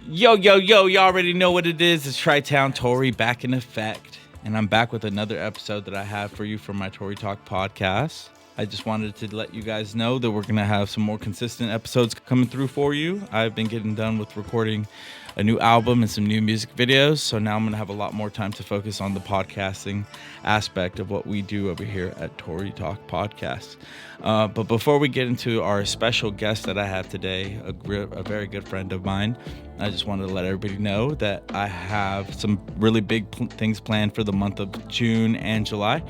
Yo, you already know what it is. It's Tri-Town Tory back in effect. And I'm back with another episode that I have for you from my Tory Talk podcast. I just wanted to let you guys know that we're going to have some more consistent episodes coming through for you. I've been getting done with recording a new album and some new music videos, so now I'm going to have a lot more time to focus on the podcasting aspect of what we do over here at Tory Talk Podcast. But before we get into our special guest that I have today, a very good friend of mine, I just wanted to let everybody know that I have some really big things planned for the month of June and July.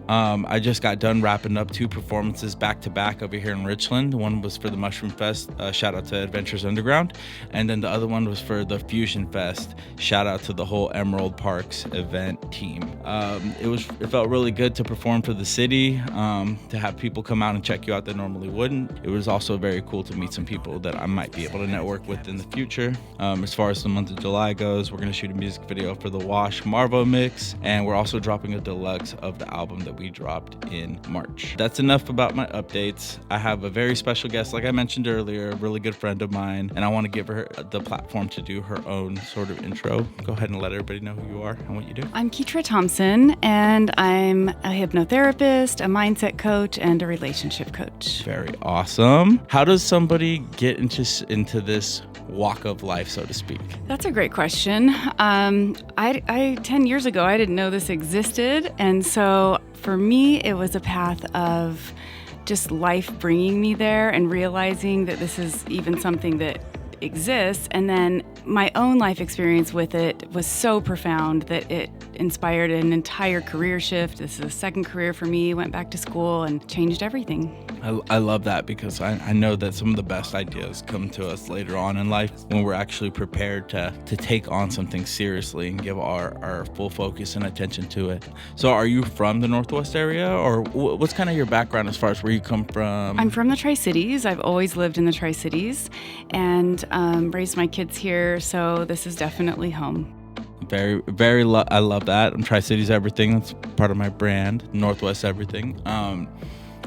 I just got done wrapping up 2 performances back to back over here in Richland. One was for the Mushroom Fest, shout out to Adventures Underground, and then the other one was for the Fusion Fest, shout out to the whole Emerald Parks event team. It felt really good to perform for the city, to have people come out and check you out that normally wouldn't. It was also very cool to meet some people that I might be able to network with in the future. As far as the month of July goes, we're going to shoot a music video for the Wash Marvo mix, and we're also dropping a deluxe of the album that we dropped in March. That's enough about my updates. I have a very special guest, like I mentioned earlier, a really good friend of mine, and I want to give her the platform to do her own sort of intro. Go ahead and let everybody know who you are and what you do. I'm Ketra Thompson, and I'm a hypnotherapist, a mindset coach, and a relationship coach. Very awesome. How does somebody get into this walk of life, so to speak? That's a great question. I 10 years ago, I didn't know this existed. And so for me, it was a path of just life bringing me there and realizing that this is even something that exists. And then my own life experience with it was so profound that it inspired an entire career shift. This is a second career for me. Went back to school and changed everything. I love that because I know that some of the best ideas come to us later on in life when we're actually prepared to take on something seriously and give our full focus and attention to it. So are you from the Northwest area, or what's kind of your background as far as where you come from? I'm from the Tri-Cities. I've always lived in the Tri-Cities and raised my kids here, so this is definitely home. I love that. I'm Tri-Cities everything. That's part of my brand, Northwest everything.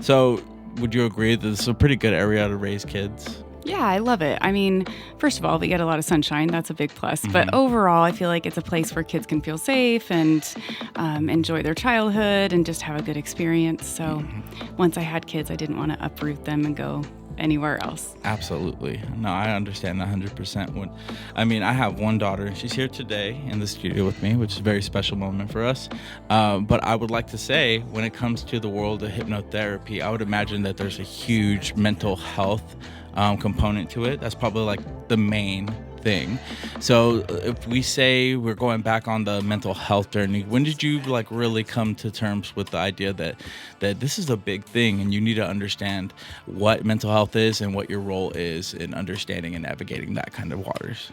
So would you agree that this is a pretty good area to raise kids? Yeah, I love it. I mean, first of all, we get a lot of sunshine. That's a big plus. Mm-hmm. But overall, I feel like it's a place where kids can feel safe and enjoy their childhood and just have a good experience. So once I had kids, I didn't want to uproot them and go anywhere else. Absolutely. No, I understand 100%. I have one daughter, and she's here today in the studio with me, which is a very special moment for us. But I would like to say, when it comes to the world of hypnotherapy, I would imagine that there's a huge mental health component to it. That's probably like the main thing. So if we say we're going back on the mental health journey, when did you really come to terms with the idea that this is a big thing and you need to understand what mental health is and what your role is in understanding and navigating that kind of waters?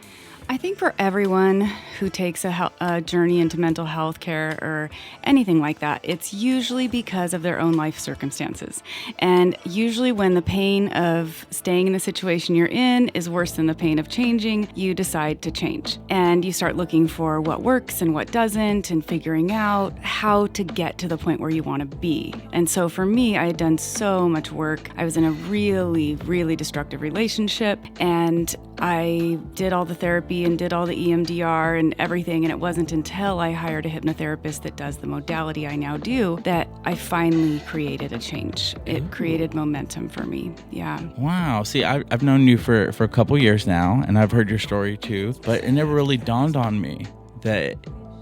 I think for everyone who takes a journey into mental health care or anything like that, it's usually because of their own life circumstances. And usually when the pain of staying in the situation you're in is worse than the pain of changing, you decide to change. And you start looking for what works and what doesn't and figuring out how to get to the point where you want to be. And so for me, I had done so much work. I was in a really, really destructive relationship, and I did all the therapy and did all the EMDR and everything, and it wasn't until I hired a hypnotherapist that does the modality I now do that I finally created a change. It created momentum for me. Yeah. Wow. See, I've known you for a couple years now, and I've heard your story too, but it never really dawned on me that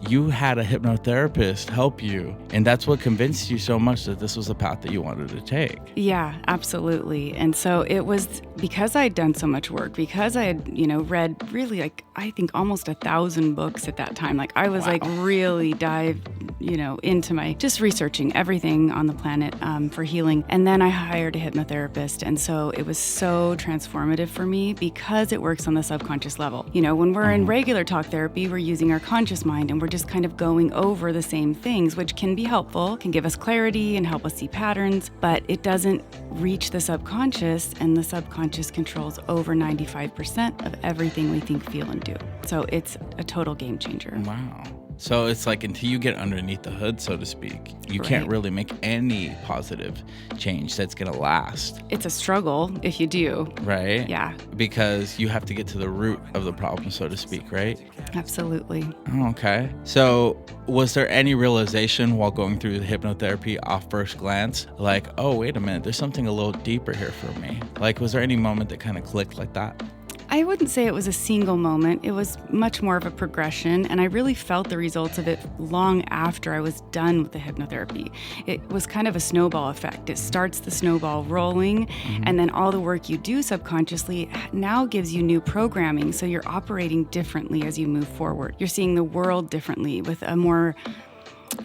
you had a hypnotherapist help you, and that's what convinced you so much that this was the path that you wanted to take. Yeah, absolutely. And so it was because I had done so much work, because I had, read really I think almost 1,000 books at that time. I was really dived, into my just researching everything on the planet for healing. And then I hired a hypnotherapist. And so it was so transformative for me because it works on the subconscious level. When we're in regular talk therapy, we're using our conscious mind and we're just kind of going over the same things, which can be helpful, can give us clarity and help us see patterns, but it doesn't reach the subconscious, and the subconscious controls over 95% of everything we think, feel, and do. So it's a total game changer. Wow. So it's like until you get underneath the hood, so to speak, you can't really make any positive change that's going to last. It's a struggle if you do. Right? Yeah. Because you have to get to the root of the problem, so to speak, right? Absolutely. Oh, okay. So was there any realization while going through the hypnotherapy off first glance, like, oh, wait a minute, there's something a little deeper here for me? Like, was there any moment that kind of clicked like that? I wouldn't say it was a single moment. It was much more of a progression, and I really felt the results of it long after I was done with the hypnotherapy. It was kind of a snowball effect. It starts the snowball rolling, and then all the work you do subconsciously now gives you new programming, so you're operating differently as you move forward. You're seeing the world differently with a more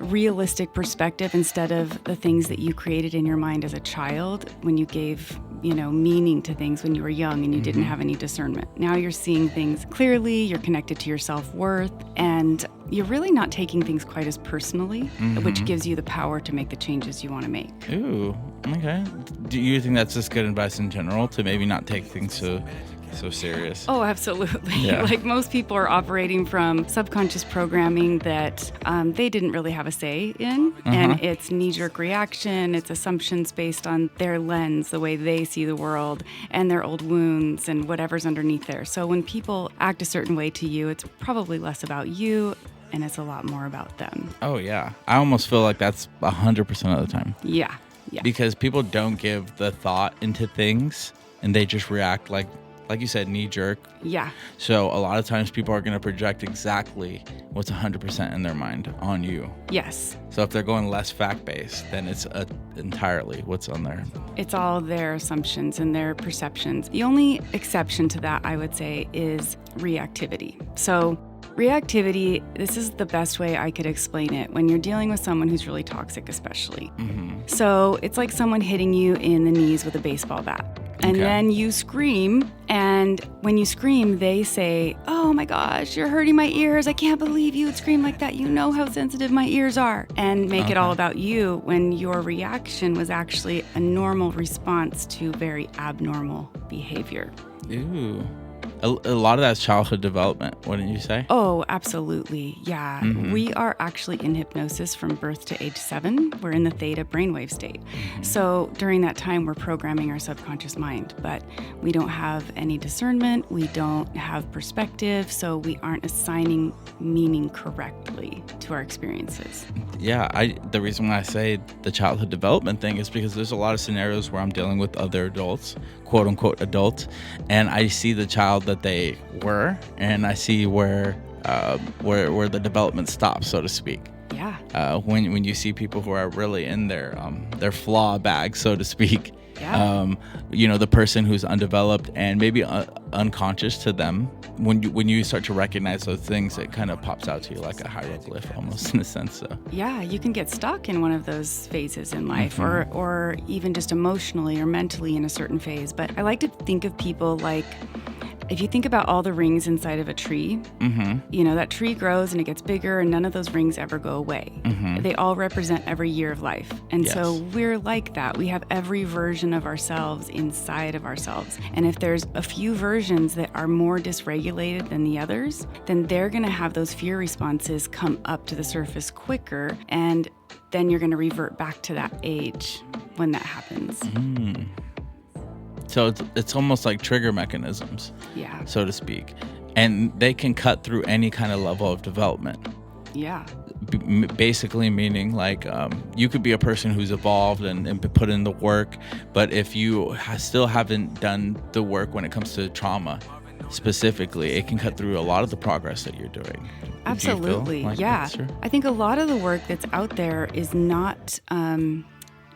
realistic perspective instead of the things that you created in your mind as a child when you gave, meaning to things when you were young and you didn't have any discernment. Now you're seeing things clearly, you're connected to your self-worth, and you're really not taking things quite as personally, which gives you the power to make the changes you want to make. Ooh, okay. Do you think that's just good advice in general, to maybe not take things so serious? Oh, absolutely. Yeah. Like most people are operating from subconscious programming that they didn't really have a say in. And it's knee-jerk reaction. It's assumptions based on their lens, the way they see the world, and their old wounds and whatever's underneath there. So when people act a certain way to you, it's probably less about you and it's a lot more about them. Oh, yeah. I almost feel like that's 100% of the time. Yeah. Because people don't give the thought into things and they just react like you said, knee-jerk. Yeah. So a lot of times people are going to project exactly what's 100% in their mind on you. Yes. So if they're going less fact-based, then it's entirely what's on there. It's all their assumptions and their perceptions. The only exception to that, I would say, is reactivity. So reactivity, this is the best way I could explain it when you're dealing with someone who's really toxic, especially. So it's like someone hitting you in the knees with a baseball bat. And then you scream, and when you scream, they say, oh my gosh, you're hurting my ears. I can't believe you would scream like that. You know how sensitive my ears are. And make it all about you when your reaction was actually a normal response to very abnormal behavior. Ooh. A lot of that's childhood development, wouldn't you say? Oh, absolutely. Yeah. We are actually in hypnosis from birth to age 7. We're in the theta brainwave state. So during that time, we're programming our subconscious mind, but we don't have any discernment. We don't have perspective. So we aren't assigning meaning correctly to our experiences. Yeah. The reason why I say the childhood development thing is because there's a lot of scenarios where I'm dealing with other adults, quote unquote adults, and I see the child that they were, and I see where the development stops, so to speak. Yeah. When you see people who are really in their flaw bag, so to speak. Yeah. The person who's undeveloped and maybe unconscious to them, when you start to recognize those things, it kind of pops out to you like a hieroglyph almost, in a sense. So yeah, you can get stuck in one of those phases in life, or even just emotionally or mentally in a certain phase. But I like to think of people like, if you think about all the rings inside of a tree, that tree grows and it gets bigger, and none of those rings ever go away. They all represent every year of life. And so we're like that. We have every version of ourselves inside of ourselves. And if there's a few versions that are more dysregulated than the others, then they're going to have those fear responses come up to the surface quicker. And then you're going to revert back to that age when that happens. So it's almost like trigger mechanisms, so to speak. And they can cut through any kind of level of development. Yeah. Basically meaning like you could be a person who's evolved and put in the work, but if you still haven't done the work when it comes to trauma specifically, it can cut through a lot of the progress that you're doing. Absolutely. Like yeah. Sure? I think a lot of the work that's out there is not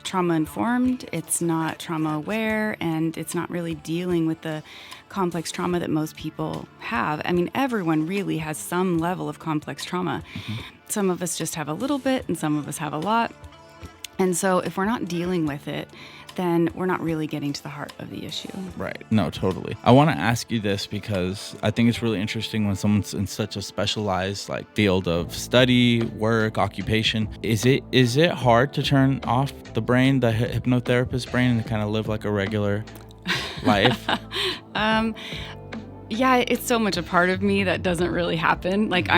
trauma informed, it's not trauma aware, and it's not really dealing with the complex trauma that most people have. I mean, everyone really has some level of complex trauma. Some of us just have a little bit, and some of us have a lot. And so if we're not dealing with it, then we're not really getting to the heart of the issue. Right. No, totally. I want to ask you this because I think it's really interesting when someone's in such a specialized field of study, work, occupation. Is it hard to turn off the brain, the hypnotherapist brain, and to kind of live like a regular life? Yeah, it's so much a part of me that doesn't really happen. Like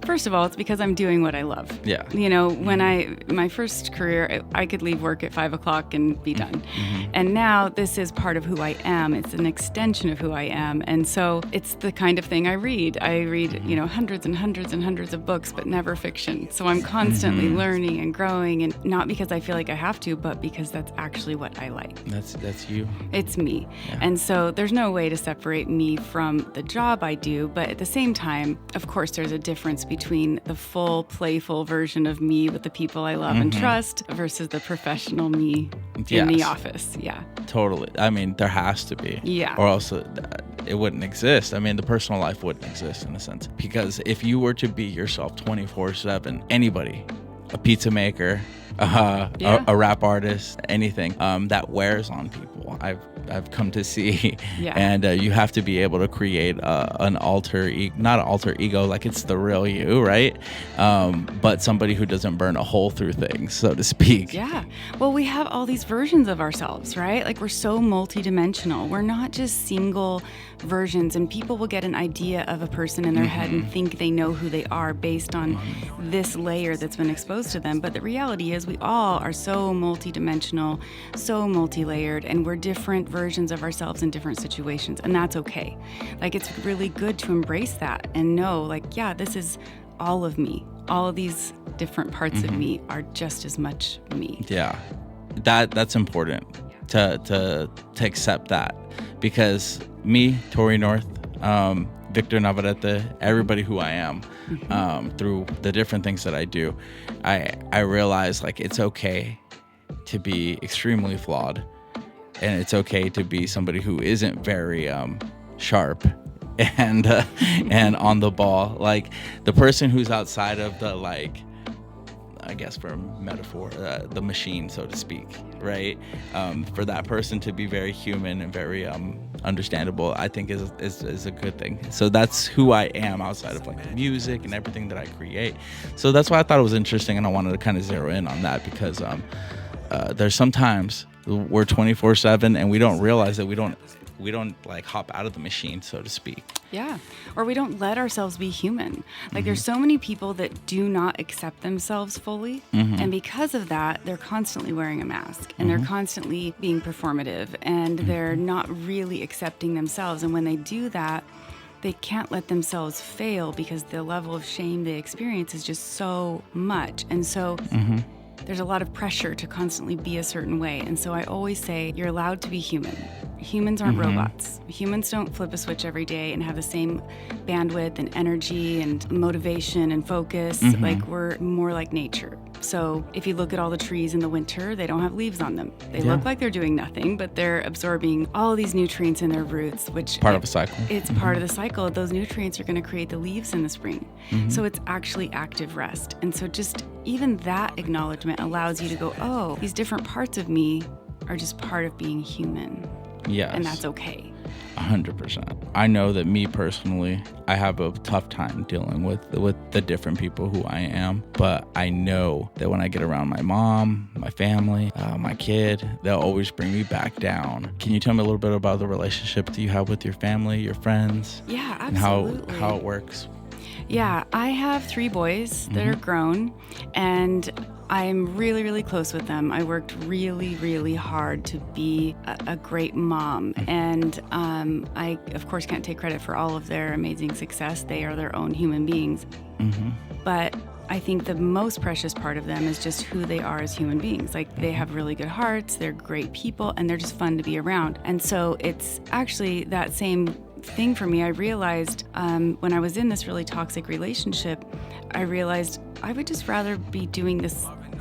first of all, it's because I'm doing what I love. Yeah. When my first career, I could leave work at 5:00 and be done. Mm-hmm. And now this is part of who I am. It's an extension of who I am. And so it's the kind of thing I read. I read, hundreds and hundreds and hundreds of books, but never fiction. So I'm constantly learning and growing, and not because I feel like I have to, but because that's actually what I like. That's you. It's me. Yeah. And so there's no way to separate me from the job I do, but at the same time, of course, there's a difference between the full, playful version of me with the people I love and trust versus the professional me in the office. Yeah. Totally. I mean, there has to be. Yeah. Or else it wouldn't exist. I mean, the personal life wouldn't exist in a sense. Because if you were to be yourself 24/7, anybody, a pizza maker, a rap artist, anything that wears on people, I've come to see. Yeah. And you have to be able to create not an alter ego, like it's the real you, right? But somebody who doesn't burn a hole through things, so to speak. Yeah. Well, we have all these versions of ourselves, right? Like, we're so multidimensional. We're not just single versions, and people will get an idea of a person in their head and think they know who they are based on this layer that's been exposed to them. But the reality is we all are so multidimensional, so multi-layered, and we're different versions of ourselves in different situations, and that's okay. Like, it's really good to embrace that and know, like, yeah, this is all of me. All of these different parts of me are just as much me. Yeah, that's important to accept that, because me, Tory North, Victor Navarrete, everybody who I am, through the different things that I do, I realize, like, it's okay to be extremely flawed, and it's okay to be somebody who isn't very sharp and on the ball. Like, the person who's outside of the, like, I guess for a metaphor, the machine, so to speak, right? For that person to be very human and very understandable, I think is a good thing. So that's who I am outside of, like, music and everything that I create. So that's why I thought it was interesting, and I wanted to kind of zero in on that, because there's sometimes we're 24/7 and we don't realize that we don't like hop out of the machine, so to speak. Yeah. Or we don't let ourselves be human. Like, there's so many people that do not accept themselves fully. And because of that, they're constantly wearing a mask, and they're constantly being performative, and they're not really accepting themselves. And when they do that, they can't let themselves fail, because the level of shame they experience is just so much. And so there's a lot of pressure to constantly be a certain way. And so I always say, you're allowed to be human. Humans aren't robots. Humans don't flip a switch every day and have the same bandwidth and energy and motivation and focus. Like, we're more like nature. So if you look at all the trees in the winter, they don't have leaves on them. They look like they're doing nothing, but they're absorbing all of these nutrients in their roots, which part of a cycle. It's part of the cycle. Those nutrients are going to create the leaves in the spring. So it's actually active rest. And so just even that acknowledgement allows you to go, oh, these different parts of me are just part of being human. Yes. And that's okay. 100%. I know that me personally, I have a tough time dealing with the different people who I am, but I know that when I get around my mom, my family, my kid, they'll always bring me back down. Can you tell me a little bit about the relationship that you have with your family, your friends? Yeah, absolutely. And how it works? Yeah, I have 3 boys that are grown, and I'm really, really close with them. I worked really, really hard to be a great mom. And I, of course, can't take credit for all of their amazing success. They are their own human beings. But I think the most precious part of them is just who they are as human beings. Like, they have really good hearts, they're great people, and they're just fun to be around. And so it's actually that same thing for me. I realized when I was in this really toxic relationship, I realized I would just rather be doing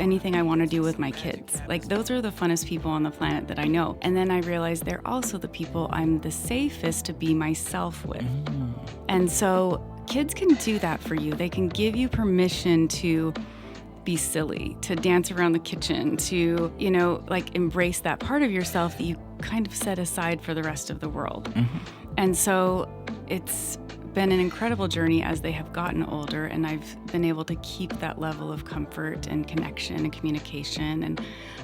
anything I want to do with my kids. Like, those are the funnest people on the planet that I know. And then I realized they're also the people I'm the safest to be myself with. And so kids can do that for you. They can give you permission to be silly, to dance around the kitchen, to, like, embrace that part of yourself that you kind of set aside for the rest of the world. And so it's been an incredible journey as they have gotten older, and I've been able to keep that level of comfort and connection and communication.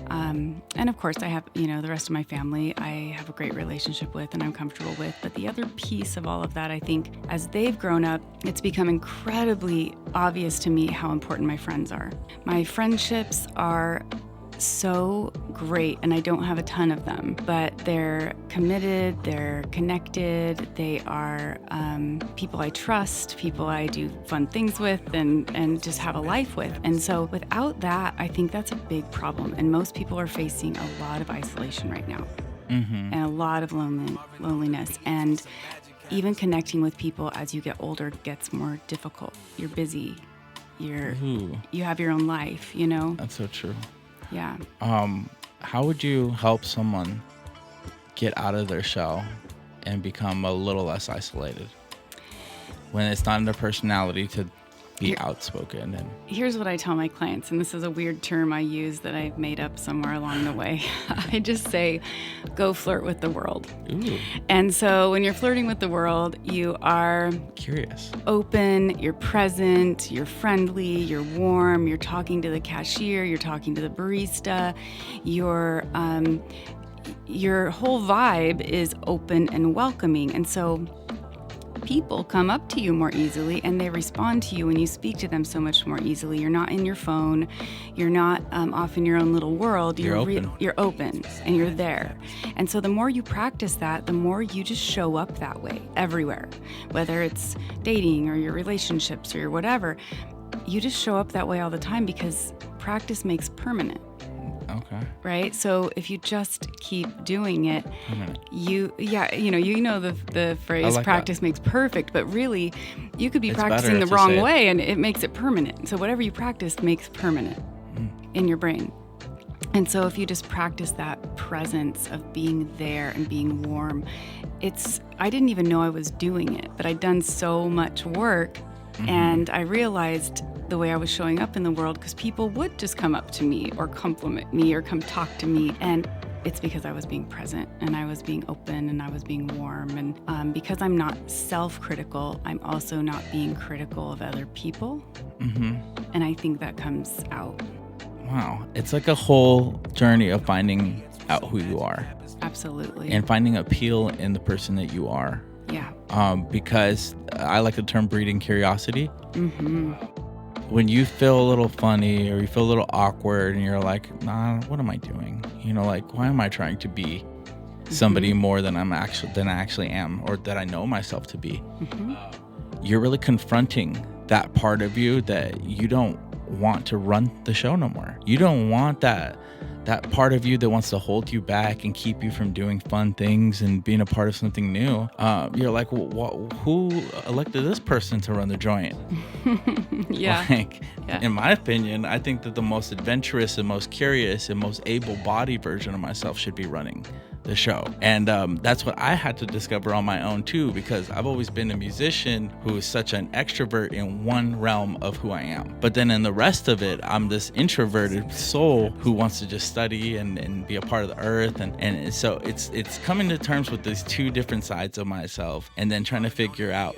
And of course, I have, the rest of my family I have a great relationship with and I'm comfortable with. But the other piece of all of that, I think, as they've grown up, it's become incredibly obvious to me how important my friends are. My friendships are so great, and I don't have a ton of them, but they're committed, they're connected, they are people I trust, people I do fun things with and just have a life with. And so without that, I think that's a big problem. And most people are facing a lot of isolation right now, and a lot of loneliness. And even connecting with people as you get older gets more difficult. You're busy, you have your own life, That's so true. Yeah. How would you help someone get out of their shell and become a little less isolated when it's not in their personality to be outspoken? And here's what I tell my clients, and this is a weird term I use that I've made up somewhere along the way. I just say, go flirt with the world. Ooh. And so when you're flirting with the world, you are Curious, open, you're present, you're friendly, you're warm, you're talking to the cashier, you're talking to the barista, your whole vibe is open and welcoming. And so people come up to you more easily and they respond to you when you speak to them so much more easily. You're not in your phone. You're not off in your own little world. You're open. You're open and you're there. And so the more you practice that, the more you just show up that way everywhere, whether it's dating or your relationships or your whatever. You just show up that way all the time because practice makes permanent. Okay. Right? So if you just keep doing it, the phrase like practice makes perfect, but really you could be It's practicing better the to wrong say it. way and it makes it permanent. So whatever you practice makes permanent in your brain. And so if you just practice that presence of being there and being warm, I didn't even know I was doing it, but I'd done so much work and I realized the way I was showing up in the world, because people would just come up to me or compliment me or come talk to me. And it's because I was being present and I was being open and I was being warm. And because I'm not self-critical, I'm also not being critical of other people. And I think that comes out. Wow. It's like a whole journey of finding out who you are. Absolutely. And finding appeal in the person that you are. Yeah. Because I like the term breeding curiosity. When you feel a little funny or you feel a little awkward and you're like, nah, what am I doing? Why am I trying to be somebody more than I actually am, or that I know myself to be? You're really confronting that part of you that you don't want to run the show no more. You don't want that part of you that wants to hold you back and keep you from doing fun things and being a part of something new. You're like, who elected this person to run the joint? Yeah. In my opinion, I think that the most adventurous and most curious and most able-bodied version of myself should be running the show. And that's what I had to discover on my own too, because I've always been a musician who is such an extrovert in one realm of who I am. But then in the rest of it, I'm this introverted soul who wants to just study and be a part of the earth. And so it's coming to terms with these two different sides of myself, and then trying to figure out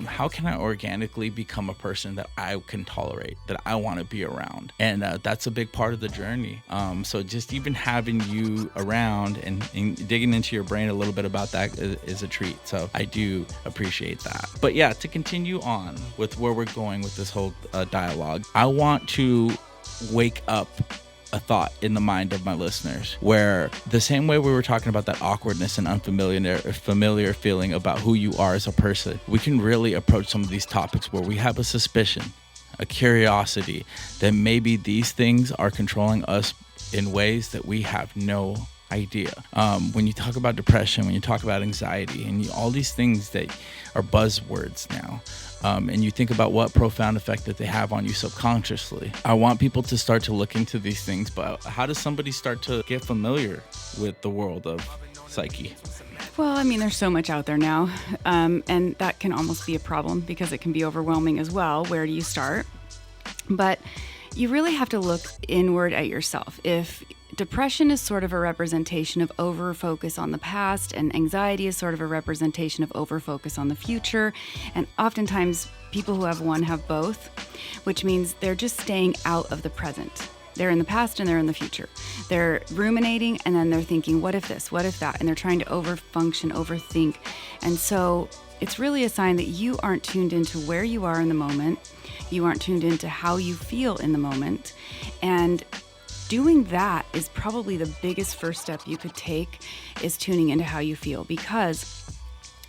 how can I organically become a person that I can tolerate, that I want to be around. And that's a big part of the journey. So just even having you around and digging into your brain a little bit about that is a treat. So I do appreciate that. But yeah, to continue on with where we're going with this whole dialogue, I want to wake up a thought in the mind of my listeners, where the same way we were talking about that awkwardness and familiar feeling about who you are as a person, we can really approach some of these topics where we have a suspicion, a curiosity that maybe these things are controlling us in ways that we have no idea. When you talk about depression, when you talk about anxiety, and all these things that are buzzwords now, and you think about what profound effect that they have on you subconsciously, I want people to start to look into these things. But how does somebody start to get familiar with the world of psyche? Well, I mean, there's so much out there now, and that can almost be a problem because it can be overwhelming as well. Where do you start? But you really have to look inward at yourself. If depression is sort of a representation of over focus on the past, and anxiety is sort of a representation of over focus on the future. And oftentimes people who have one have both, which means they're just staying out of the present. They're in the past and they're in the future. They're ruminating and then they're thinking, what if this, what if that? And they're trying to overfunction, overthink. And so it's really a sign that you aren't tuned into where you are in the moment. You aren't tuned into how you feel in the moment. And doing that is probably the biggest first step you could take, is tuning into how you feel, because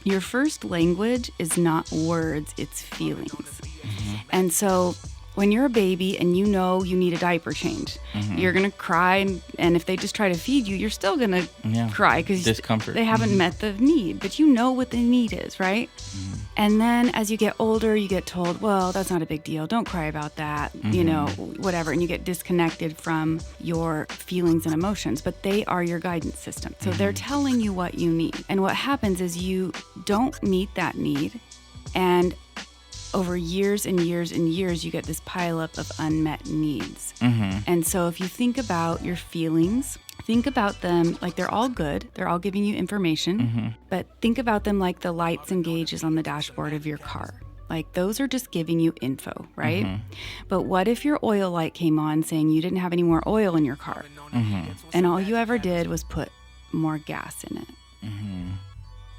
your first language is not words, it's feelings. Mm-hmm. And so when you're a baby and you know you need a diaper change, you're going to cry. And if they just try to feed you, you're still going to cry because they haven't met the need. But you know what the need is, right? Mm-hmm. And then as you get older, you get told, well, that's not a big deal. Don't cry about that, you know, whatever. And you get disconnected from your feelings and emotions. But they are your guidance system. So they're telling you what you need. And what happens is you don't meet that need. And over years and years and years, you get this pileup of unmet needs. And so if you think about your feelings, think about them like they're all good. They're all giving you information. But think about them like the lights and gauges on the dashboard of your car. Like those are just giving you info, right? But what if your oil light came on saying you didn't have any more oil in your car? And all you ever did was put more gas in it.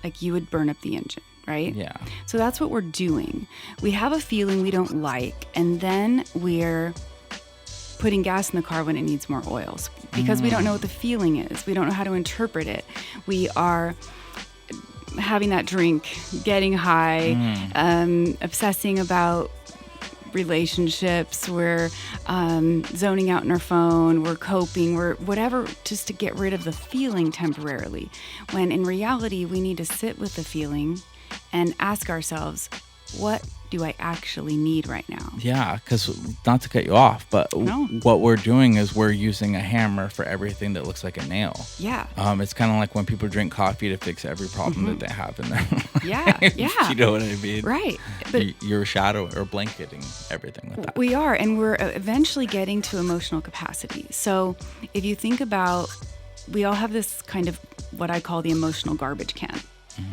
Like you would burn up the engine. Right? Yeah. So that's what we're doing. We have a feeling we don't like, and then we're putting gas in the car when it needs more oil because we don't know what the feeling is. We don't know how to interpret it. We are having that drink, getting high, obsessing about relationships, we're zoning out on our phone, we're coping, we're whatever, just to get rid of the feeling temporarily. When in reality, we need to sit with the feeling and ask ourselves, what do I actually need right now? Yeah, because not to cut you off, but what we're doing is we're using a hammer for everything that looks like a nail. Yeah. It's kind of like when people drink coffee to fix every problem that they have in their life. Yeah. You know what I mean? Right. But you're shadowing or blanketing everything with that. We are, and we're eventually getting to emotional capacity. So if you think about, we all have this kind of what I call the emotional garbage can.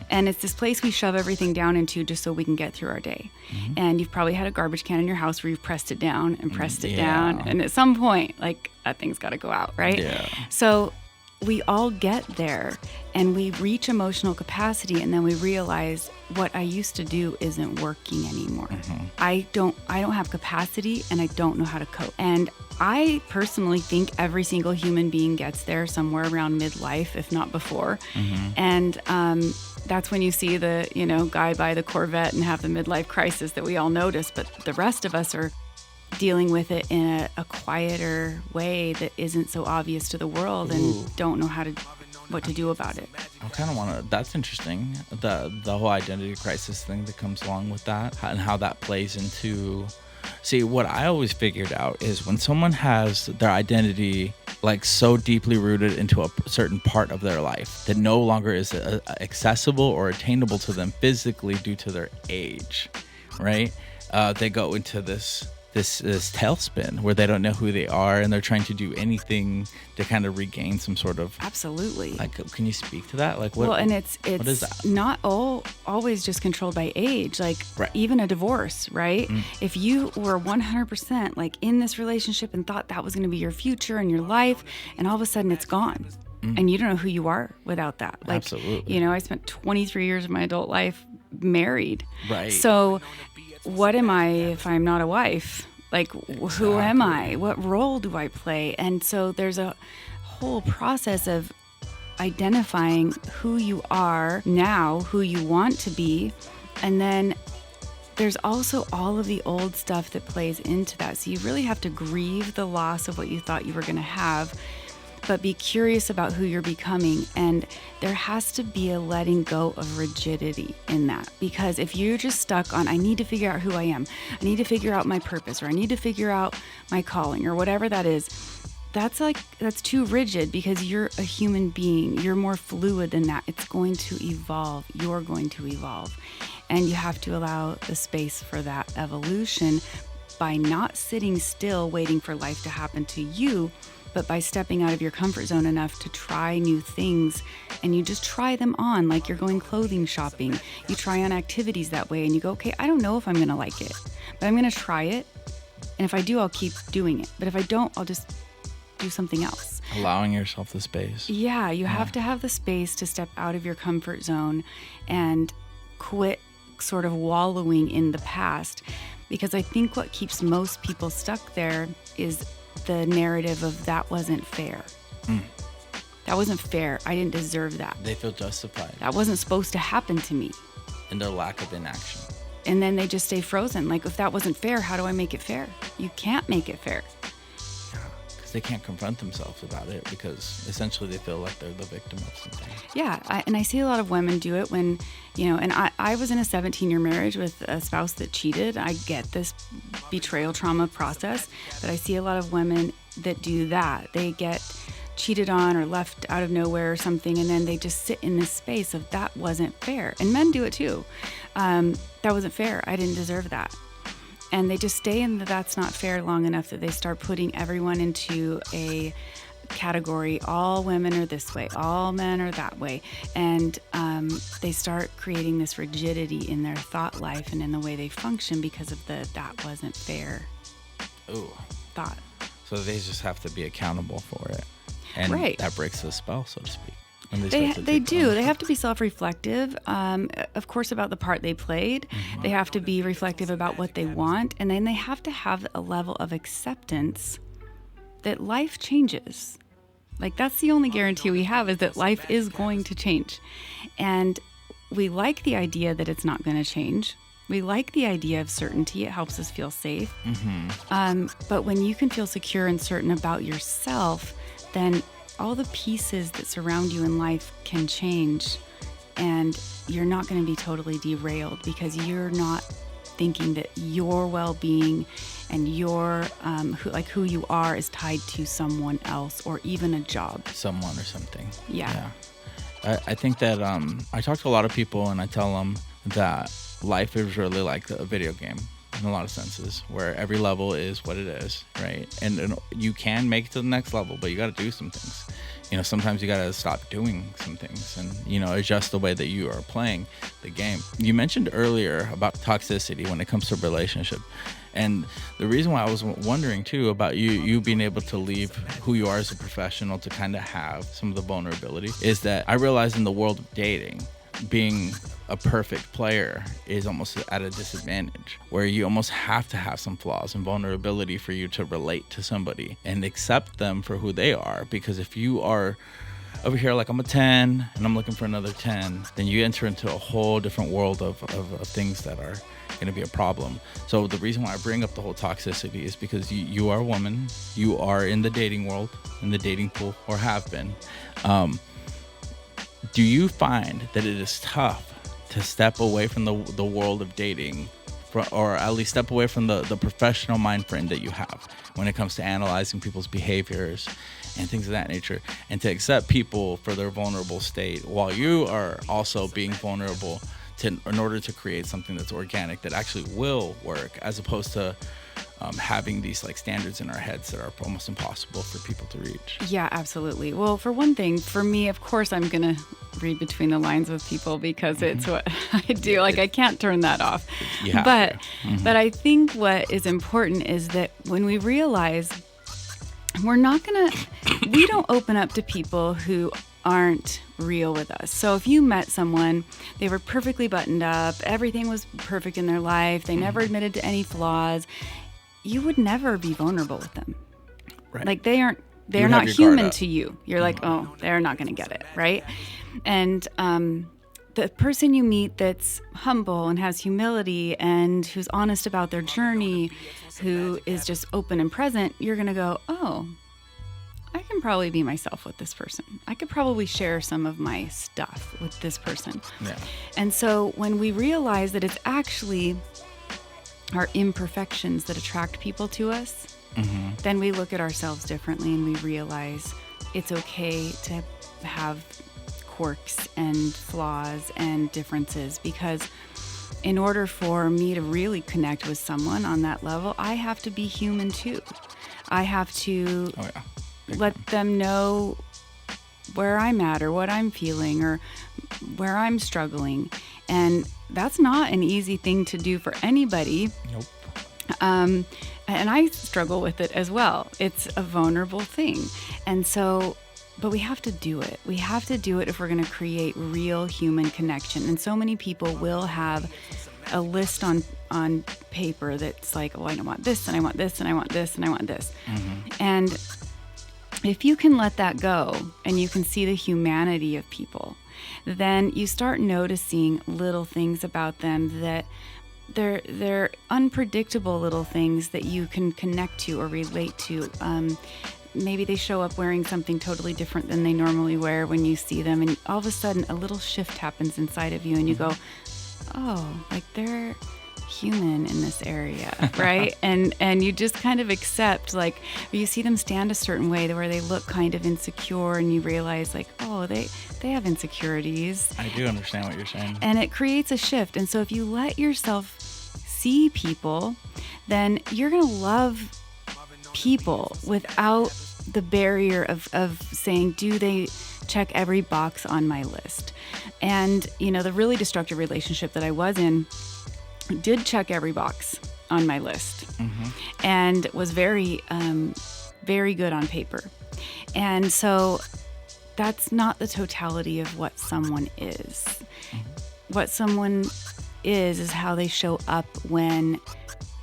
And it's this place we shove everything down into just so we can get through our day. And you've probably had a garbage can in your house where you've pressed it down and pressed it down. And at some point, like, that thing's got to go out, right? Yeah. So we all get there and we reach emotional capacity, and then we realize what I used to do isn't working anymore. I don't have capacity, and I don't know how to cope. And I personally think every single human being gets there somewhere around midlife, if not before. And that's when you see the, guy buy the Corvette and have the midlife crisis that we all notice. But the rest of us are dealing with it in a quieter way that isn't so obvious to the world and don't know what to do about it. I kind of want to, that's interesting, the whole identity crisis thing that comes along with that and how that plays into, see, what I always figured out is when someone has their identity like so deeply rooted into a certain part of their life that no longer is accessible or attainable to them physically due to their age, right? They go into this tailspin where they don't know who they are, and they're trying to do anything to kind of regain some sort of absolutely. Like, can you speak to that? Like, what? Well, and it's what is that? Not always just controlled by age. Like, even a divorce, right? If you were 100% like in this relationship and thought that was going to be your future and your life, and all of a sudden it's gone, and you don't know who you are without that. Like, absolutely. I spent 23 years of my adult life married. Right. So what am I if I'm not a wife? Like, who am I? What role do I play? And so there's a whole process of identifying who you are now, who you want to be. And then there's also all of the old stuff that plays into that. So you really have to grieve the loss of what you thought you were going to have, but be curious about who you're becoming. And there has to be a letting go of rigidity in that. Because if you're just stuck on, I need to figure out who I am, I need to figure out my purpose, or I need to figure out my calling, or whatever that is, that's too rigid, because you're a human being. You're more fluid than that. It's going to evolve. You're going to evolve. And you have to allow the space for that evolution by not sitting still waiting for life to happen to you, But by stepping out of your comfort zone enough to try new things, and you just try them on, like you're going clothing shopping, you try on activities that way, and you go, okay, I don't know if I'm going to like it, but I'm going to try it. And if I do, I'll keep doing it. But if I don't, I'll just do something else. Allowing yourself the space. Yeah, you have to have the space to step out of your comfort zone and quit sort of wallowing in the past. Because I think what keeps most people stuck there is the narrative of that wasn't fair. That wasn't fair. I didn't deserve that. They feel justified. That wasn't supposed to happen to me. And their lack of inaction. And then they just stay frozen. Like, if that wasn't fair, how do I make it fair? You can't make it fair. Because they can't confront themselves about it, because essentially they feel like they're the victim of something. Yeah, and I see a lot of women do it when, and I was in a 17-year marriage with a spouse that cheated. I get this betrayal trauma process, but I see a lot of women that do that. They get cheated on or left out of nowhere or something, and then they just sit in this space of that wasn't fair. And men do it too. That wasn't fair. I didn't deserve that. And they just stay in the that's not fair long enough that they start putting everyone into a category. All women are this way. All men are that way. And they start creating this rigidity in their thought life and in the way they function because of the that wasn't fair thought. So they just have to be accountable for it. And that breaks the spell, so to speak. They do. They have to be self-reflective, of course, about the part they played. Mm-hmm. They have to be reflective about what they want. And then they have to have a level of acceptance that life changes. Like, that's the only guarantee we have, is that life is going to change. And we like the idea that it's not going to change. We like the idea of certainty. It helps us feel safe. Mm-hmm. But when you can feel secure and certain about yourself, then all the pieces that surround you in life can change, and you're not going to be totally derailed because you're not thinking that your well-being and your who you are is tied to someone else or even a job. Someone or something. Yeah. I think that I talk to a lot of people, and I tell them that life is really like a video game in a lot of senses, where every level is what it is, right? And you can make it to the next level, but you got to do some things. Sometimes you got to stop doing some things and, adjust the way that you are playing the game. You mentioned earlier about toxicity when it comes to relationship. And the reason why I was wondering too about you being able to leave who you are as a professional to kind of have some of the vulnerability is that I realize in the world of dating, being a perfect player is almost at a disadvantage, where you almost have to have some flaws and vulnerability for you to relate to somebody and accept them for who they are. Because if you are over here like I'm a 10 and I'm looking for another 10, then you enter into a whole different world of things that are going to be a problem. So the reason why I bring up the whole toxicity is because you are a woman, you are in the dating world, in the dating pool, or have been. Do you find that it is tough to step away from the world of dating, or at least step away from the professional mind frame that you have when it comes to analyzing people's behaviors and things of that nature, and to accept people for their vulnerable state while you are also being vulnerable in order to create something that's organic, that actually will work, as opposed to having these like standards in our heads that are almost impossible for people to reach? Yeah, absolutely. Well, for one thing, for me, of course, I'm going to read between the lines with people because it's what I do. Like, I can't turn that off. But I think what is important is that when we realize we don't open up to people who aren't real with us. So if you met someone, they were perfectly buttoned up, everything was perfect in their life, they never admitted to any flaws, you would never be vulnerable with them. Right. Like, they're not human to you. You're like, oh, they're not going to get it, right? And the person you meet that's humble and has humility and who's honest about their journey, who is just open and present, you're going to go, oh, I can probably be myself with this person. I could probably share some of my stuff with this person. Yeah. And so when we realize that it's actually our imperfections that attract people to us, then we look at ourselves differently and we realize it's okay to have quirks and flaws and differences, because in order for me to really connect with someone on that level, I have to be human too. I have to let them know where I'm at or what I'm feeling or where I'm struggling. And that's not an easy thing to do for anybody. Nope. And I struggle with it as well. It's a vulnerable thing. And so, but we have to do it. We have to do it if we're going to create real human connection. And so many people will have a list on paper that's like, oh, I want this, and I want this, and I want this, and I want this. And if you can let that go and you can see the humanity of people, then you start noticing little things about them that they're unpredictable little things that you can connect to or relate to. Maybe they show up wearing something totally different than they normally wear when you see them, and all of a sudden a little shift happens inside of you and you go, oh, like they're human in this area, right? and you just kind of accept, like, or you see them stand a certain way where they look kind of insecure, and you realize, like, oh, they have insecurities. I do understand what you're saying. And it creates a shift. And so if you let yourself see people, then you're going to love people without the barrier of saying, do they check every box on my list? And, you know, the really destructive relationship that I was in did check every box on my list, and was very, very good on paper. And so that's not the totality of what someone is. What someone is how they show up when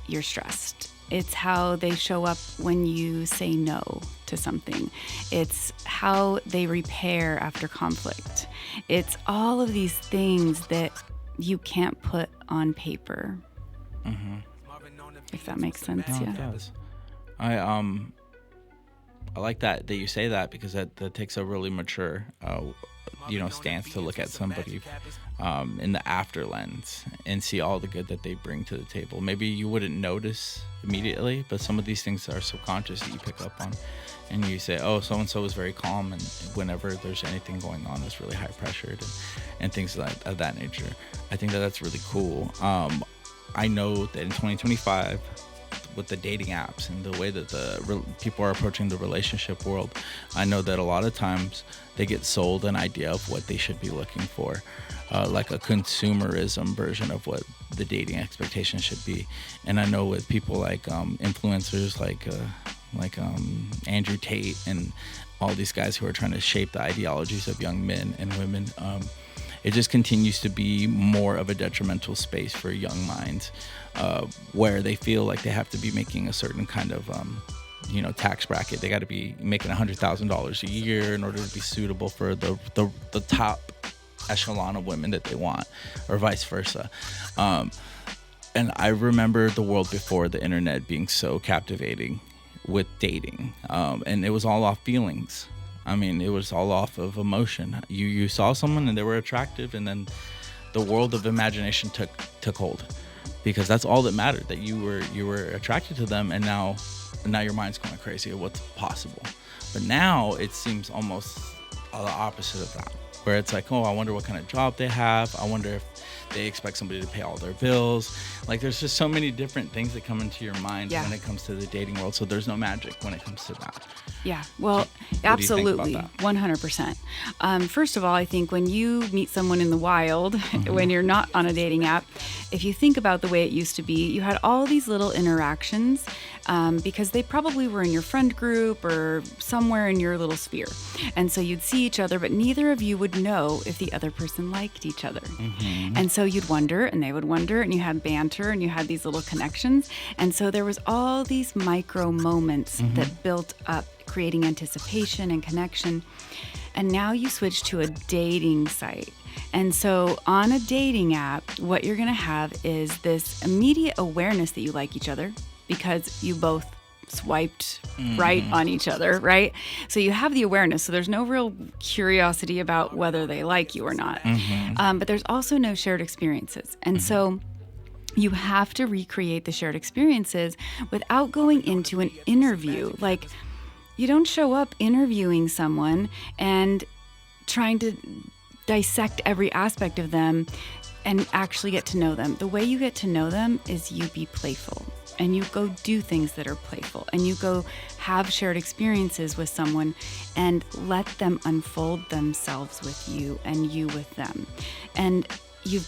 you're stressed. It's how they show up when you say no to something. It's how they repair after conflict. It's all of these things that you can't put on paper. If that makes sense. No, yeah. it does. I like that you say that, because that takes a really mature stance to look at somebody in the after lens and see all the good that they bring to the table. Maybe you wouldn't notice immediately, but some of these things are subconscious that you pick up on, and you say, oh, so and so is very calm, and whenever there's anything going on that's really high pressured and things of that nature. I think that's really cool. I know that in 2025, with the dating apps and the way that people are approaching the relationship world, I know that a lot of times they get sold an idea of what they should be looking for, like a consumerism version of what the dating expectation should be. And I know with people like influencers like Andrew Tate and all these guys who are trying to shape the ideologies of young men and women, it just continues to be more of a detrimental space for young minds, where they feel like they have to be making a certain kind of tax bracket. They got to be making $100,000 a year in order to be suitable for the top echelon of women that they want, or vice versa. And I remember the world before the internet being so captivating with dating, and it was all off feelings. I mean, it was all off of emotion. You saw someone and they were attractive, and then the world of imagination took hold, because that's all that mattered, that you were attracted to them, and now your mind's going crazy of what's possible. But now it seems almost the opposite of that, where it's like, oh, I wonder what kind of job they have. I wonder if they expect somebody to pay all their bills. Like, there's just so many different things that come into your mind when it comes to the dating world. So there's no magic when it comes to that. Yeah, well, absolutely, 100%. First of all, I think when you meet someone in the wild, when you're not on a dating app, if you think about the way it used to be, you had all these little interactions because they probably were in your friend group or somewhere in your little sphere. And so you'd see each other, but neither of you would know if the other person liked each other. And so you'd wonder, and they would wonder, and you had banter, and you had these little connections. And so there was all these micro moments that built up, creating anticipation and connection. And now you switch to a dating site. And so on a dating app, what you're going to have is this immediate awareness that you like each other because you both swiped right on each other, right? So you have the awareness. So there's no real curiosity about whether they like you or not. But there's also no shared experiences. And so you have to recreate the shared experiences without going into an interview. Like, you don't show up interviewing someone and trying to dissect every aspect of them and actually get to know them. The way you get to know them is you be playful. and you go do things that are playful, and you go have shared experiences with someone and let them unfold themselves with you and you with them. And you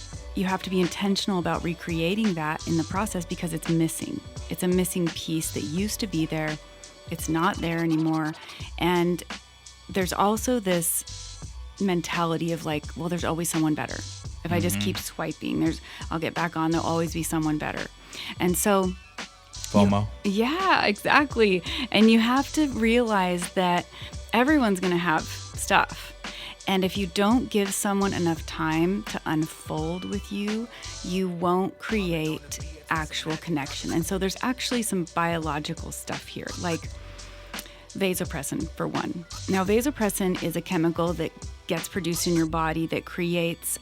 have to be intentional about recreating that in the process, because it's missing. It's a missing piece that used to be there. It's not there anymore. And there's also this mentality of like, well, there's always someone better. If I just keep swiping, I'll get back on, there'll always be someone better. And so FOMO. Yeah, exactly. And you have to realize that everyone's going to have stuff. And if you don't give someone enough time to unfold with you, you won't create actual connection. And so there's actually some biological stuff here, like vasopressin for one. Now, vasopressin is a chemical that gets produced in your body that creates,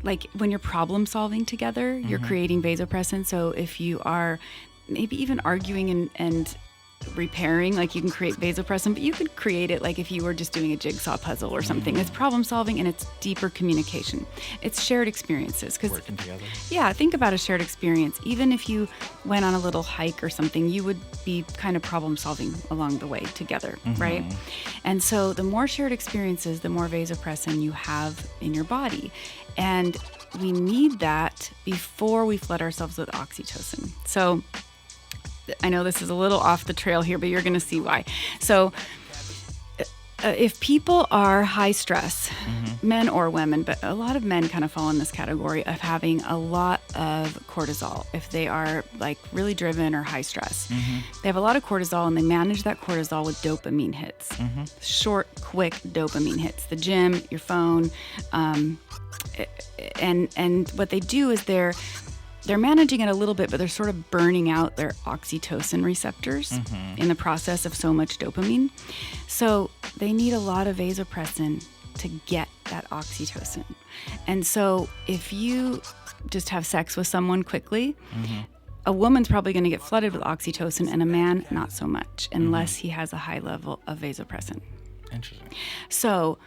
like when you're problem solving together, you're creating vasopressin. So if you are maybe even arguing and repairing, like you can create vasopressin, but you could create it like if you were just doing a jigsaw puzzle or something. It's problem solving and it's deeper communication. It's shared experiences. Working together. Yeah, think about a shared experience. Even if you went on a little hike or something, you would be kind of problem solving along the way together, right? And so the more shared experiences, the more vasopressin you have in your body. And we need that before we flood ourselves with oxytocin. So I know this is a little off the trail here, but you're going to see why. So if people are high stress, men or women, but a lot of men kind of fall in this category of having a lot of cortisol. If they are like really driven or high stress, they have a lot of cortisol, and they manage that cortisol with dopamine hits, short, quick dopamine hits. The gym, your phone, and what they do is they're managing it a little bit, but they're sort of burning out their oxytocin receptors in the process of so much dopamine. So they need a lot of vasopressin to get that oxytocin. And so if you just have sex with someone quickly, a woman's probably going to get flooded with oxytocin, and a man not so much, unless he has a high level of vasopressin. Interesting. So,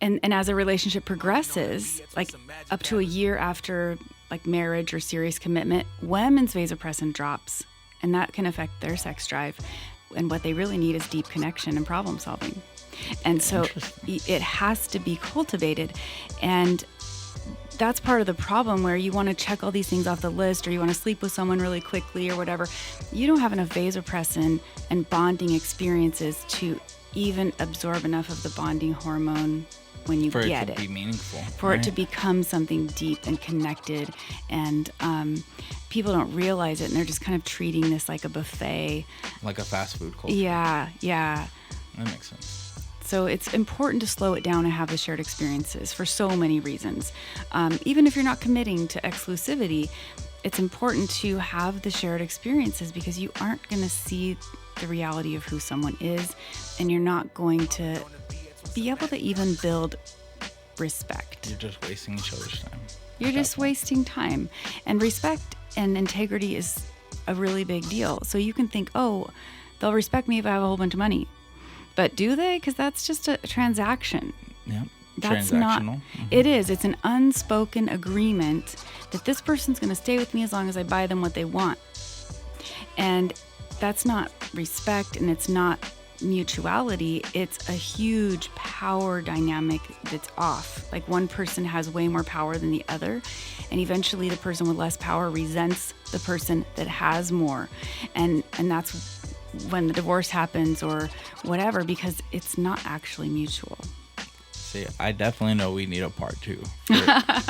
and as a relationship progresses, like up to a year after like marriage or serious commitment, women's vasopressin drops, and that can affect their sex drive. And what they really need is deep connection and problem solving. And so it has to be cultivated. And that's part of the problem, where you want to check all these things off the list, or you want to sleep with someone really quickly or whatever. You don't have enough vasopressin and bonding experiences to even absorb enough of the bonding hormone when you get it. For it to be meaningful. For it to become something deep and connected. And people don't realize it, and they're just kind of treating this like a buffet. Like a fast food culture. Yeah. That makes sense. So it's important to slow it down and have the shared experiences for so many reasons. Even if you're not committing to exclusivity, it's important to have the shared experiences, because you aren't going to see the reality of who someone is, and you're not going to be able to even build respect. You're just wasting each other's time. You're just wasting time. And respect and integrity is a really big deal. So you can think, oh, they'll respect me if I have a whole bunch of money. But do they? Because that's just a transaction. Yeah. That's transactional. not, it is. It's an unspoken agreement that this person's going to stay with me as long as I buy them what they want. And that's not respect, and it's not mutuality. It's a huge power dynamic that's off. Like one person has way more power than the other, and eventually the person with less power resents the person that has more. And that's when the divorce happens or whatever, because it's not actually mutual. See, I definitely know we need a part 2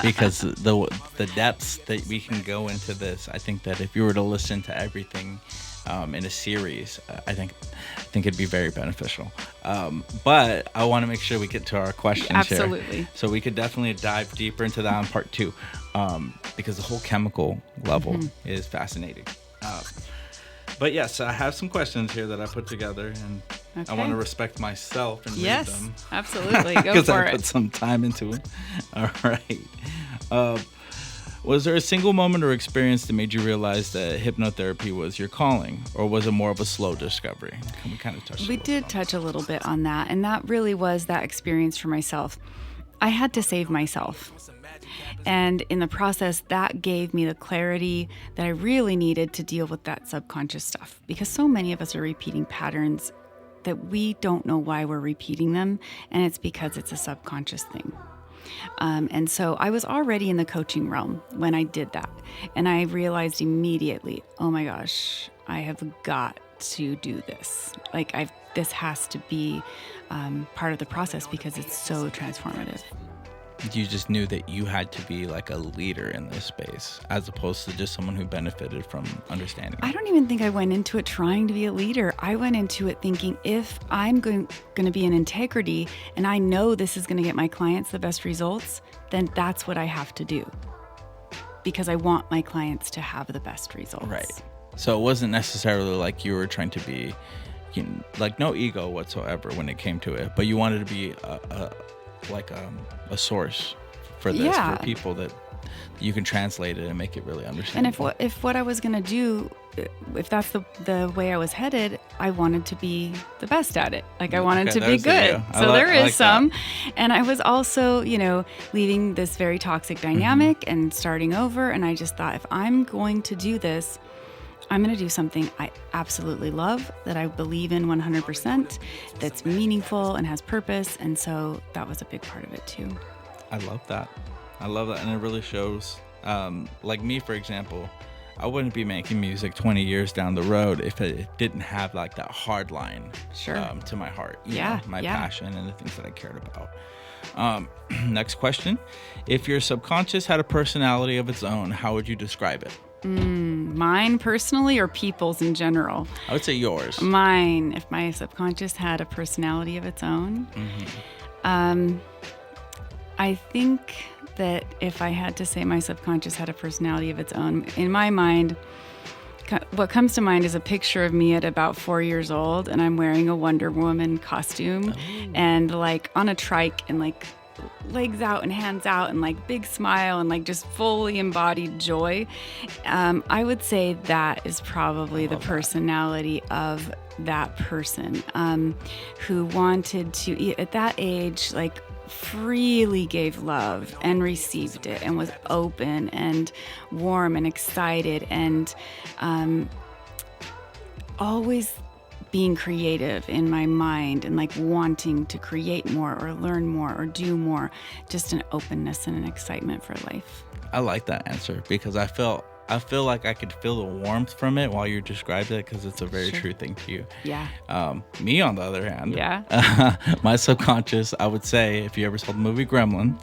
because the depths that we can go into this. I think that if you were to listen to everything in a series, I think it'd be very beneficial. But I want to make sure we get to our questions. Absolutely. Here. So we could definitely dive deeper into that in part 2, because the whole chemical level is fascinating. But yes, I have some questions here that I put together, and I want to respect myself and read them. Yes, absolutely. Go for it. Because I put some time into it. All right. Was there a single moment or experience that made you realize that hypnotherapy was your calling, or was it more of a slow discovery? We kind of touched. We did touch a little bit on that, and that really was that experience for myself. I had to save myself. And in the process, that gave me the clarity that I really needed to deal with that subconscious stuff, because so many of us are repeating patterns that we don't know why we're repeating them, and it's because it's a subconscious thing. And so I was already in the coaching realm when I did that, and I realized immediately, oh my gosh, I have got to do this. Like, this has to be part of the process because it's so transformative. You just knew that you had to be like a leader in this space, as opposed to just someone who benefited from understanding it. I don't even think I went into it trying to be a leader. I went into it thinking, if I'm going to be in integrity and I know this is going to get my clients the best results, then that's what I have to do, because I want my clients to have the best results. Right. So it wasn't necessarily like you were trying to be, like, no ego whatsoever when it came to it, but you wanted to be a source for this, for people that you can translate it and make it really understandable. And if what I was going to do, if that's the way I was headed, I wanted to be the best at it. Like, I wanted to be good. So there is some. That. And I was also, leaving this very toxic dynamic and starting over. And I just thought, if I'm going to do this, I'm going to do something I absolutely love, that I believe in 100%, that's meaningful and has purpose. And so that was a big part of it too. I love that. And it really shows. Like me, for example, I wouldn't be making music 20 years down the road if it didn't have like that hard line to my heart, my passion and the things that I cared about. Next question. If your subconscious had a personality of its own, how would you describe it? Mine personally, or people's in general? I would say yours. Mine. If my subconscious had a personality of its own, I think that if I had to say my subconscious had a personality of its own, in my mind, what comes to mind is a picture of me at about 4 years old, and I'm wearing a Wonder Woman costume and like on a trike and like legs out and hands out and like big smile and like just fully embodied joy. I would say that is probably the personality of that person, who wanted to, at that age, like freely gave love and received it and was open and warm and excited and always being creative in my mind and like wanting to create more or learn more or do more, just an openness and an excitement for life. I like that answer because I feel like I could feel the warmth from it while you described it, because it's a very true thing to you. Yeah. Me, on the other hand, my subconscious, I would say, if you ever saw the movie Gremlins.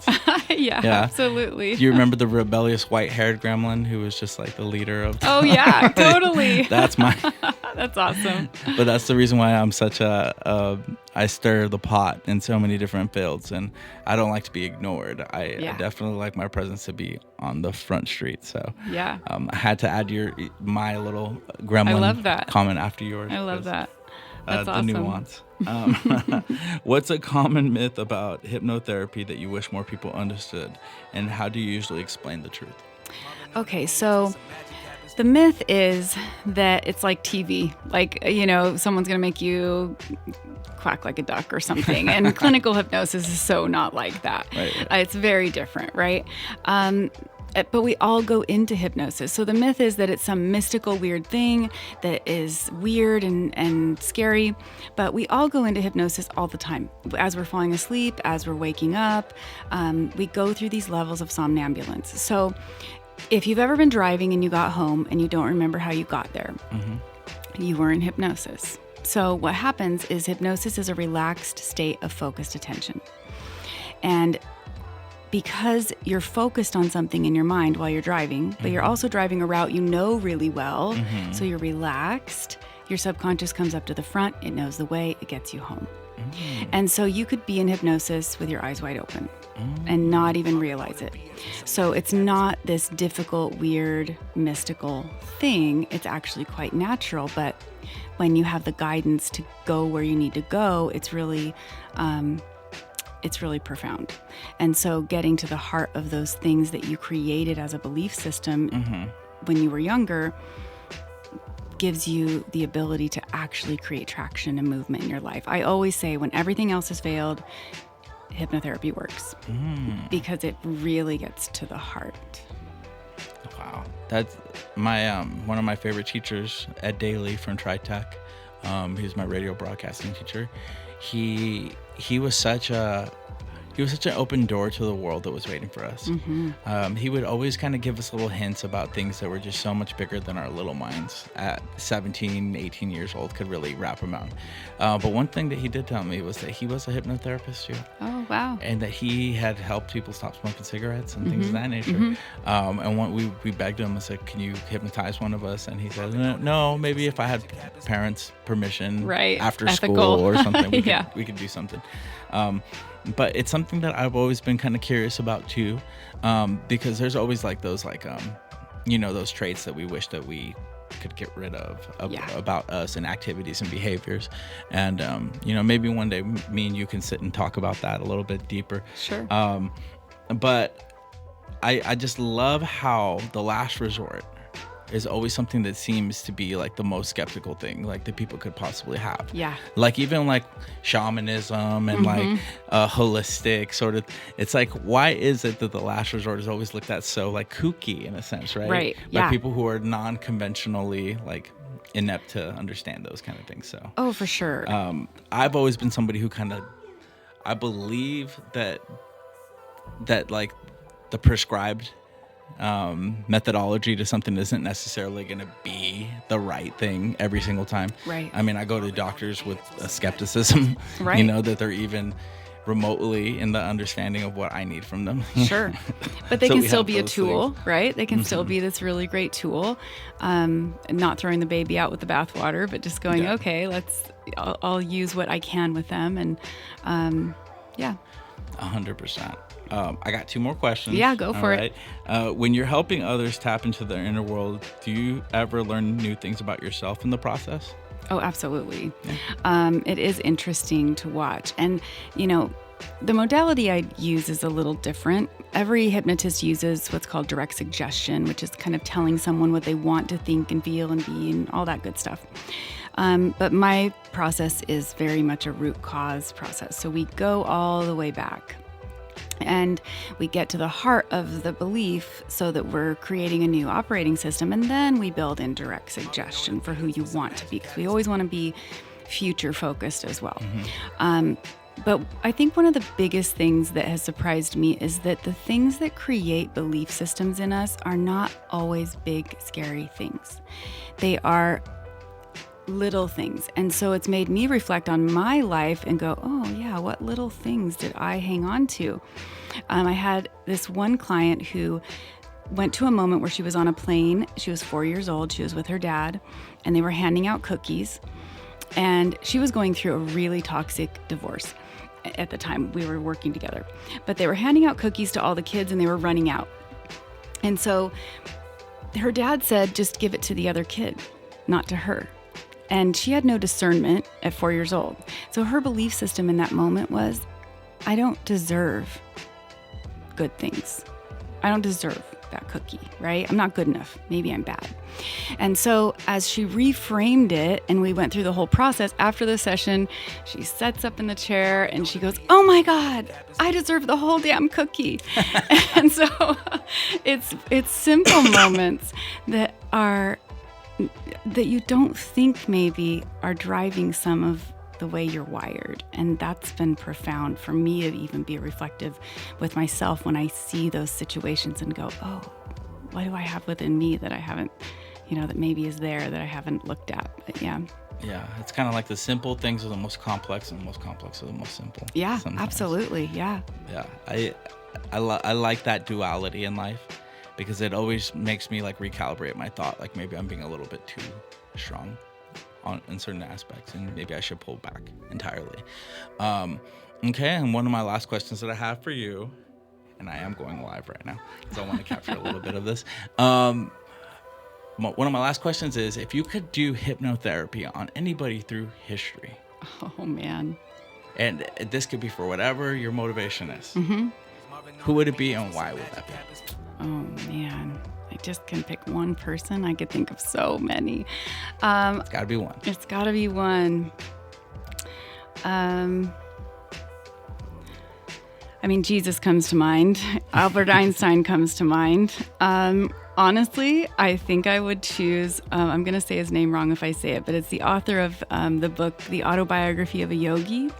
Yeah, absolutely. Do you remember the rebellious white-haired gremlin who was just like the leader of... Oh, yeah, totally. That's my... That's awesome. But that's the reason why I'm such I stir the pot in so many different fields, and I don't like to be ignored. I definitely like my presence to be on the front street. So I had to add my little gremlin comment after yours. I love that. That's awesome. The nuance. What's a common myth about hypnotherapy that you wish more people understood, and how do you usually explain the truth? Okay, so the myth is that it's like TV, like, someone's going to make you quack like a duck or something. And clinical hypnosis is so not like that. Right. It's very different, right? But we all go into hypnosis. So the myth is that it's some mystical, weird thing that is weird and scary. But we all go into hypnosis all the time. As we're falling asleep, as we're waking up, we go through these levels of somnambulance. So if you've ever been driving and you got home and you don't remember how you got there, you were in hypnosis. So what happens is hypnosis is a relaxed state of focused attention. And because you're focused on something in your mind while you're driving, but you're also driving a route you know really well, so you're relaxed, your subconscious comes up to the front, it knows the way, it gets you home. And so you could be in hypnosis with your eyes wide open and not even realize it. So it's not this difficult, weird, mystical thing. It's actually quite natural. But when you have the guidance to go where you need to go, it's really profound. And so getting to the heart of those things that you created as a belief system when you were younger gives you the ability to actually create traction and movement in your life. I always say, when everything else has failed, hypnotherapy works because it really gets to the heart. Wow. That's my one of my favorite teachers, Ed Daly from Tech. He's my radio broadcasting teacher. He was such an open door to the world that was waiting for us. He would always kind of give us little hints about things that were just so much bigger than our little minds at 17, 18 years old could really wrap around. But one thing that he did tell me was that he was a hypnotherapist too. Oh, wow. And that he had helped people stop smoking cigarettes and things of that nature. And we begged him and said, can you hypnotize one of us? And he said, no, maybe if I had parents' permission after school or something, we could do something. But it's something that I've always been kind of curious about too, because there's always like those those traits that we wish that we could get rid of about us and activities and behaviors. And, maybe one day me and you can sit and talk about that a little bit deeper. Sure. But I just love how the last resort is always something that seems to be like the most skeptical thing like that people could possibly have. Yeah. Like even like shamanism and like holistic sort of, it's like, why is it that the last resort is always looked at so like kooky in a sense, right? Right. By people who are non-conventionally like inept to understand those kind of things. So. Oh, for sure. I've always been somebody who I believe that like the prescribed methodology to something isn't necessarily going to be the right thing every single time. Right. I mean, I go to doctors with a skepticism, that they're even remotely in the understanding of what I need from them. Sure. But they can still be a tool, right? They can still be this really great tool, not throwing the baby out with the bathwater, but just going, okay, I'll use what I can with them. And 100%. I got 2 more questions. Yeah, go for it. When you're helping others tap into their inner world, do you ever learn new things about yourself in the process? Oh, absolutely. Yeah. It is interesting to watch. And, the modality I use is a little different. Every hypnotist uses what's called direct suggestion, which is kind of telling someone what they want to think and feel and be and all that good stuff. But my process is very much a root cause process. So we go all the way back. And we get to the heart of the belief so that we're creating a new operating system. And then we build in direct suggestion for who you want to be, because we always want to be future focused as well. But I think one of the biggest things that has surprised me is that the things that create belief systems in us are not always big, scary things. They are little things. And so it's made me reflect on my life and go, oh yeah, what little things did I hang on to? I had this one client who went to a moment where she was on a plane. She was 4 years old. She was with her dad and they were handing out cookies. And she was going through a really toxic divorce at the time we were working together. But they were handing out cookies to all the kids and they were running out. And so her dad said, just give it to the other kid, not to her. And she had no discernment at 4 years old. So her belief system in that moment was, I don't deserve good things. I don't deserve that cookie, right? I'm not good enough. Maybe I'm bad. And so as she reframed it and we went through the whole process, after the session, she sits up in the chair and she goes, oh my God, I deserve the whole damn cookie. And so it's simple moments that you don't think maybe are driving some of the way you're wired. And that's been profound for me to even be reflective with myself when I see those situations and go, oh, what do I have within me that I haven't, that maybe is there that I haven't looked at? But yeah. Yeah, it's kind of like the simple things are the most complex and the most complex are the most simple. Yeah, sometimes. Absolutely. Yeah. Yeah, I like that duality in life, because it always makes me like recalibrate my thought. Like maybe I'm being a little bit too strong in certain aspects, and maybe I should pull back entirely. Okay, and one of my last questions that I have for you, and I am going live right now because I want to capture a little bit of this. One of my last questions is, if you could do hypnotherapy on anybody through history. Oh, man. And this could be for whatever your motivation is. Who would it be and why would that be? Oh, man. I just can pick one person. I could think of so many. It's got to be one. It's got to be one. I mean, Jesus comes to mind. Albert Einstein comes to mind. Honestly, I think I would choose, I'm going to say his name wrong if I say it, but it's the author of the book, The Autobiography of a Yogi.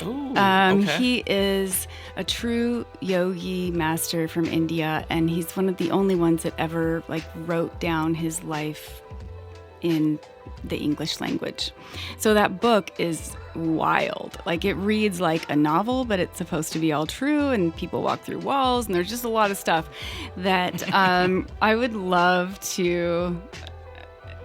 Ooh, okay. He is a true yogi master from India, and he's one of the only ones that ever wrote down his life in the English language. So that book is wild. It reads like a novel, but it's supposed to be all true, and people walk through walls, and there's just a lot of stuff that I would love to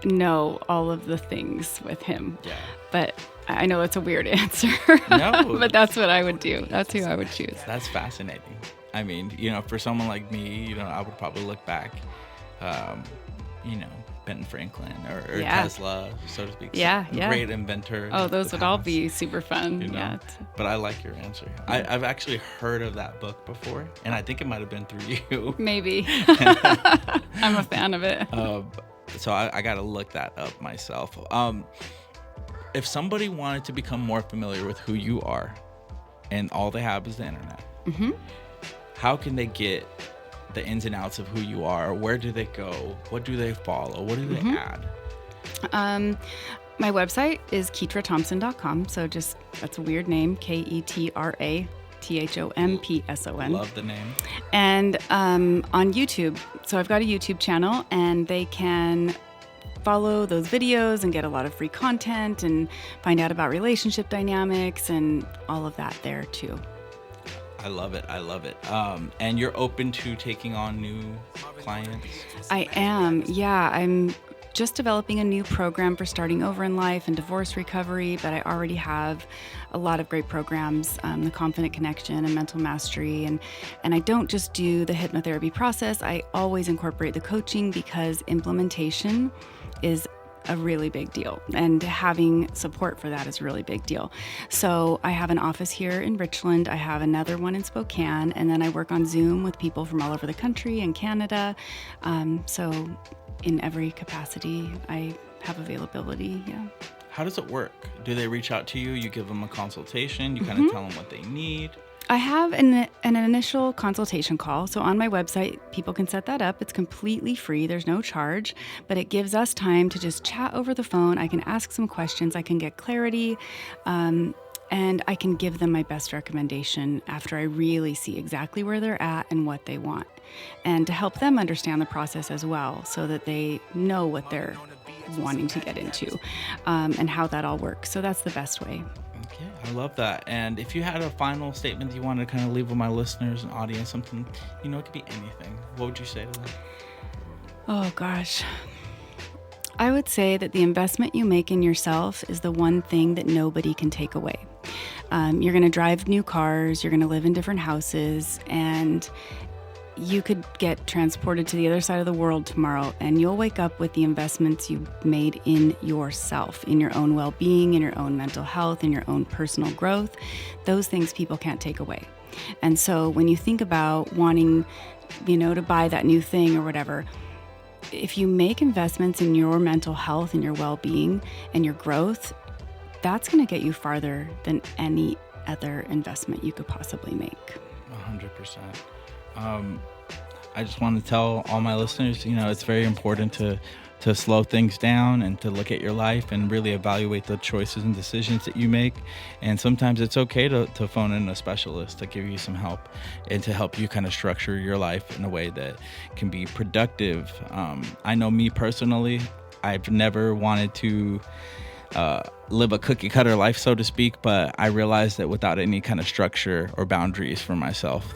know all of the things with him. Yeah. But I know it's a weird answer. No. But that's what I would do. That's who I would choose. That's fascinating. I mean, for someone like me, I would probably look back, Ben Franklin or Tesla, so to speak. Yeah. Great inventor. Oh, those would all be super fun. Yeah. But I like your answer. I've actually heard of that book before, and I think it might have been through you. Maybe. I'm a fan of it. So I got to look that up myself. If somebody wanted to become more familiar with who you are, and all they have is the internet, how can they get the ins and outs of who you are? Where do they go? What do they follow? What do they add? My website is ketrathompson.com. So that's a weird name, KetraThompson. Love the name. And on YouTube. So I've got a YouTube channel, and they can follow those videos and get a lot of free content and find out about relationship dynamics and all of that there too. I love it. And you're open to taking on new clients? I am. Yeah, I'm just developing a new program for starting over in life and divorce recovery, but I already have a lot of great programs, the Confident Connection and Mental Mastery. And I don't just do the hypnotherapy process. I always incorporate the coaching, because implementation is a really big deal, and having support for that is a really big deal. So I have an office here in Richland. I have another one in Spokane, and then I work on Zoom with people from all over the country and Canada. So in every capacity, I have availability. Yeah. How does it work? Do they reach out to you? You give them a consultation? You kind of tell them what they need? I have an initial consultation call. So on my website, people can set that up. It's completely free. There's no charge, but it gives us time to just chat over the phone. I can ask some questions. I can get clarity, and I can give them my best recommendation after I really see exactly where they're at and what they want, and to help them understand the process as well, so that they know what they're wanting to get into, and how that all works. So that's the best way. Okay, I love that. And if you had a final statement you wanted to kind of leave with my listeners and audience, something, it could be anything, what would you say to them? Oh, gosh. I would say that the investment you make in yourself is the one thing that nobody can take away. You're going to drive new cars, you're going to live in different houses, and you could get transported to the other side of the world tomorrow, and you'll wake up with the investments you made in yourself, in your own well-being, in your own mental health, in your own personal growth. Those things people can't take away. And so when you think about wanting, to buy that new thing or whatever, if you make investments in your mental health and your well-being and your growth, that's going to get you farther than any other investment you could possibly make. 100%. I just want to tell all my listeners, it's very important to slow things down and to look at your life and really evaluate the choices and decisions that you make. And sometimes it's okay to phone in a specialist to give you some help and to help you kind of structure your life in a way that can be productive. I know me personally, I've never wanted to live a cookie cutter life, so to speak, but I realized that without any kind of structure or boundaries for myself,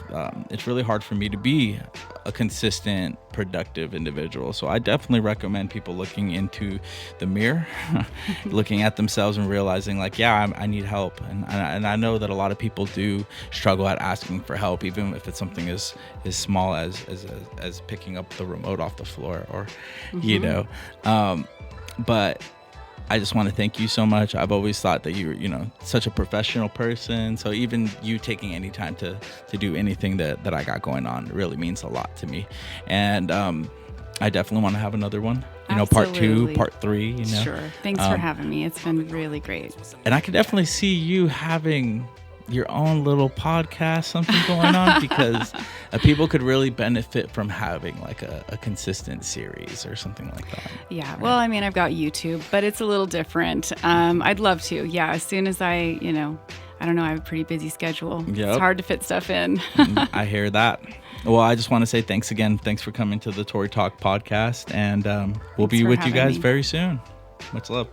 it's really hard for me to be a consistent, productive individual. So I definitely recommend people looking into the mirror, looking at themselves and realizing I need help. And I know that a lot of people do struggle at asking for help, even if it's something as small as picking up the remote off the floor or, but I just want to thank you so much. I've always thought that you're, such a professional person. So even you taking any time to do anything that I got going on really means a lot to me. And I definitely want to have another one, part 2, part 3, Sure. Thanks for having me. It's been really great. And I could definitely see you having your own little podcast, something going on, because people could really benefit from having like a consistent series or something like that. Yeah. Right? Well, I mean, I've got YouTube, but it's a little different. I'd love to. Yeah. As soon as I don't know, I have a pretty busy schedule. Yep. It's hard to fit stuff in. I hear that. Well, I just want to say thanks again. Thanks for coming to the Tory Talk podcast, and we'll be with you guys very soon. Much love.